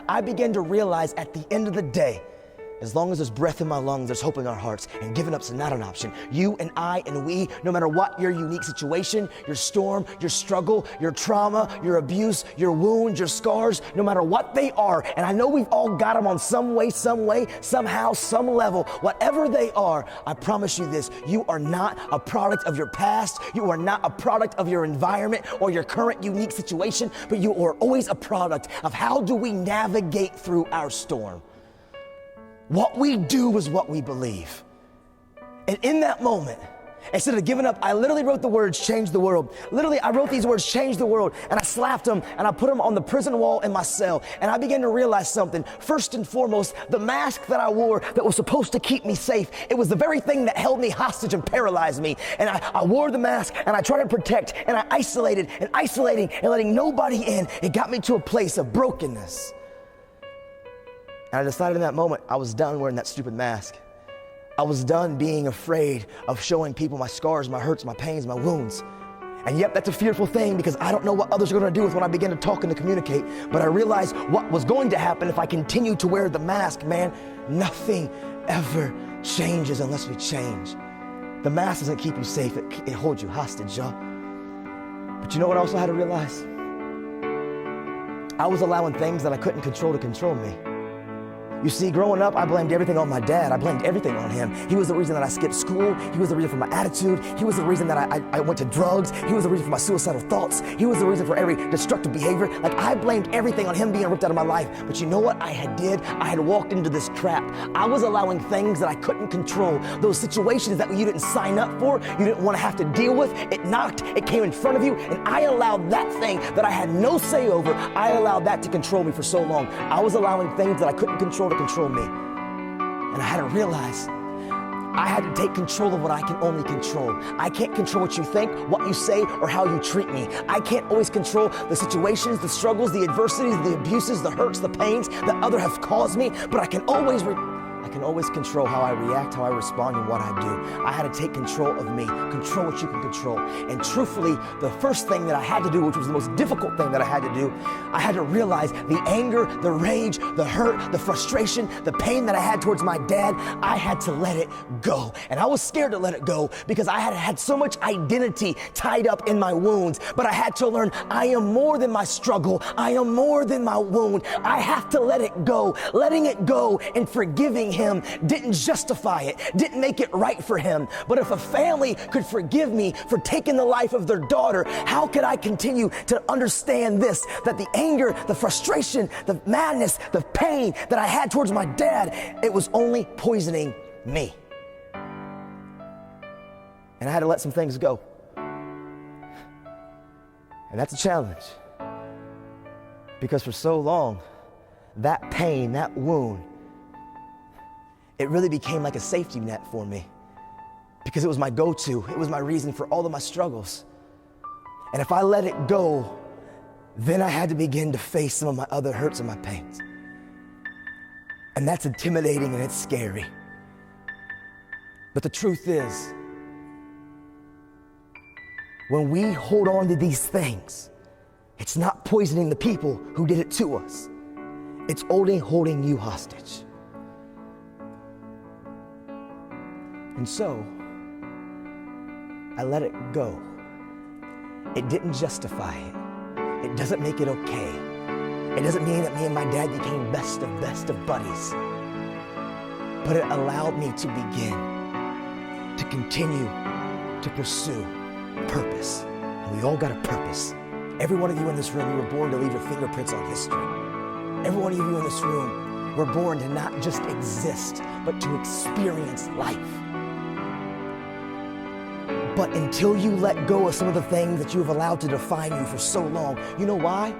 I began to realize at the end of the day, as long as there's breath in my lungs, there's hope in our hearts, and giving up's not an option. You and I and we, no matter what your unique situation, your storm, your struggle, your trauma, your abuse, your wounds, your scars, no matter what they are, and I know we've all got them on some way, somehow, some level, whatever they are, I promise you this, you are not a product of your past, you are not a product of your environment or your current unique situation, but you are always a product of how do we navigate through our storm. What we do is what we believe. And in that moment, instead of giving up, I literally wrote the words, change the world. Literally, I wrote these words, change the world, and I slapped them and I put them on the prison wall in my cell. And I began to realize something. First and foremost, the mask that I wore that was supposed to keep me safe, it was the very thing that held me hostage and paralyzed me. And I wore the mask and I tried to protect and I isolated and isolating and letting nobody in. It got me to a place of brokenness. And I decided in that moment, I was done wearing that stupid mask. I was done being afraid of showing people my scars, my hurts, my pains, my wounds. And yep, that's a fearful thing because I don't know what others are gonna do with when I begin to talk and to communicate. But I realized what was going to happen if I continued to wear the mask, man. Nothing ever changes unless we change. The mask doesn't keep you safe, it holds you hostage, y'all. But you know what I also had to realize? I was allowing things that I couldn't control to control me. You see, growing up, I blamed everything on my dad. I blamed everything on him. He was the reason that I skipped school. He was the reason for my attitude. He was the reason that I went to drugs. He was the reason for my suicidal thoughts. He was the reason for every destructive behavior. Like, I blamed everything on him being ripped out of my life. But you know what I had walked into this trap. I was allowing things that I couldn't control. Those situations that you didn't sign up for, you didn't want to have to deal with. It knocked, it came in front of you, and I allowed that thing that I had no say over, I allowed that to control me for so long. I was allowing things that I couldn't control to control me. And I had to realize I had to take control of what I can only control. I can't control what you think, what you say, or how you treat me. I can't always control the situations, the struggles, the adversities, the abuses, the hurts, the pains that others have caused me, but I can always control how I react, how I respond, and what I do. I had to take control of me, control what you can control. And truthfully, the first thing that I had to do, which was the most difficult thing that I had to do, I had to realize the anger, the rage, the hurt, the frustration, the pain that I had towards my dad, I had to let it go. And I was scared to let it go because I had so much identity tied up in my wounds. But I had to learn I am more than my struggle. I am more than my wound. I have to let it go. Letting it go and forgiving him didn't justify it, didn't make it right for him. But if a family could forgive me for taking the life of their daughter, how could I continue to understand this, that the anger, the frustration, the madness, the pain that I had towards my dad, it was only poisoning me. And I had to let some things go. And that's a challenge. Because for so long, that pain, that wound, it really became like a safety net for me because it was my go-to. It was my reason for all of my struggles. And if I let it go, then I had to begin to face some of my other hurts and my pains. And that's intimidating and it's scary. But the truth is, when we hold on to these things, it's not poisoning the people who did it to us. It's only holding you hostage. And so, I let it go. It didn't justify it. It doesn't make it okay. It doesn't mean that me and my dad became best of buddies. But it allowed me to begin to continue to pursue purpose. And we all got a purpose. Every one of you in this room, you were born to leave your fingerprints on history. Every one of you in this room were born to not just exist, but to experience life. But until you let go of some of the things that you have allowed to define you for so long, you know why?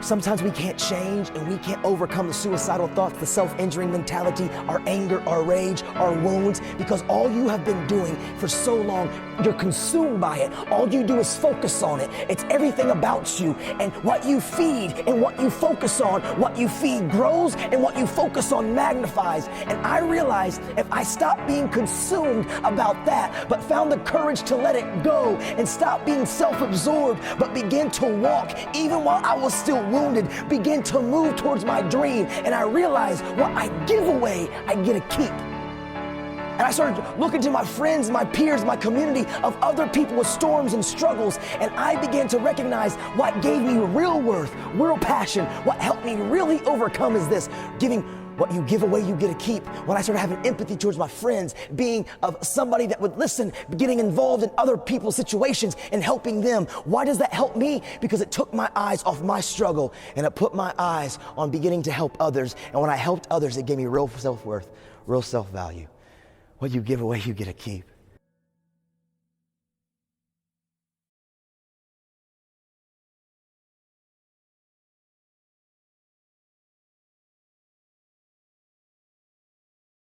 Sometimes we can't change and we can't overcome the suicidal thoughts, the self-injuring mentality, our anger, our rage, our wounds, because all you have been doing for so long, you're consumed by it. All you do is focus on it. It's everything about you, and what you feed and what you focus on, what you feed grows and what you focus on magnifies. And I realized if I stopped being consumed about that, but found the courage to let it go and stop being self-absorbed, but begin to walk even while I was still wounded begin to move towards my dream. And I realized what I give away, I get to keep. And I started looking to my friends, my peers, my community of other people with storms and struggles. And I began to recognize what gave me real worth, real passion. What helped me really overcome is this: giving. What you give away, you get to keep. When I started having empathy towards my friends, being of somebody that would listen, getting involved in other people's situations and helping them. Why does that help me? Because it took my eyes off my struggle and it put my eyes on beginning to help others. And when I helped others, it gave me real self-worth, real self-value. What you give away, you get to keep.